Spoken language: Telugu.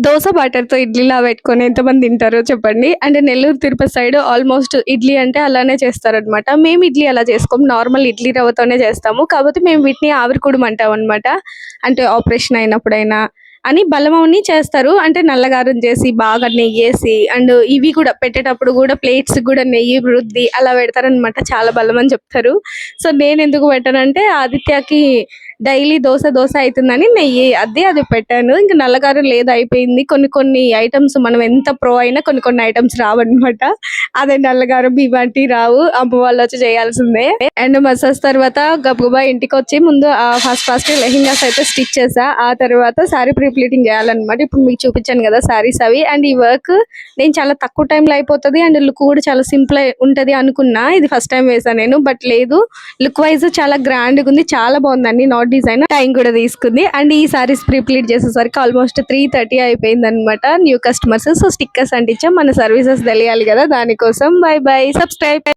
దోస బాటర్‌తో ఇడ్లీలా పెట్టుకొని ఎంతమంది తింటారో చెప్పండి. అంటే నెల్లూరు, తిరుపతి సైడ్ ఆల్మోస్ట్ ఇడ్లీ అంటే అలానే చేస్తారనమాట. మేము ఇడ్లీ అలా చేసుకోము. నార్మల్ ఇడ్లీ రవ్వతోనే చేస్తాము. కాకపోతే మేము వీటిని ఆవిరికుడుం అంటామనమాట. అంటే ఆపరేషన్ అయినప్పుడైనా అని బలమని చేస్తారు. అంటే నల్లగారం చేసి, బాగా నెయ్యేసి అండ్ ఇవి కూడా పెట్టేటప్పుడు కూడా ప్లేట్స్‌కి కూడా నెయ్యి రుద్ది అలా పెడతారనమాట. చాలా బలమని చెప్తారు. సో, నేనెందుకు పెట్టానంటే ఆదిత్యకి డైలీ దోస దోస అయితుందని నెయ్యి అద్ది అది పెట్టాను. ఇంక నల్లగారం లేదు అయిపోయింది. కొన్ని కొన్ని ఐటెమ్స్ మనం ఎంత ప్రో అయినా కొన్ని కొన్ని ఐటెమ్స్ రావన్నమాట. అదే నల్లగారం ఇలాంటివి రావు. అమ్మ వాళ్ళొచ్చి చేయాల్సిందే. అండ్ మసాజ్ తర్వాత గబగబా ఇంటికొచ్చి ముందు ఫస్ట్ లెహెంగాస్ అయితే స్టిచ్ చేశా. ఆ తర్వాత శారీ ప్రీ ప్లీటింగ్ చేయాలన్నమాట. ఇప్పుడు మీకు చూపించాను కదా శారీస్ అవి. అండ్ ఈ వర్క్ నేను చాలా తక్కువ టైంలో అయిపోతది. అండ్ లుక్ కూడా చాలా సింపుల్ ఉంటది అనుకున్నా. ఇది ఫస్ట్ టైం వేసా నేను. బట్ లేదు, లుక్ వైజ్ చాలా గ్రాండ్‌గా ఉంది. చాలా బాగుందండి. నాట్ డిజైన్ టైం కూడా తీసుకుంది. అండ్ ఈ సారీస్ ప్రీప్లీట్ చేసేసరికి ఆల్మోస్ట్ 3:30 అయిపోయింది అనమాట. న్యూ కస్టమర్స్ సో స్టిక్కర్స్ అంటించాం. మన సర్వీసెస్ తెలియాలి కదా దానికోసం. Bye bye, subscribe.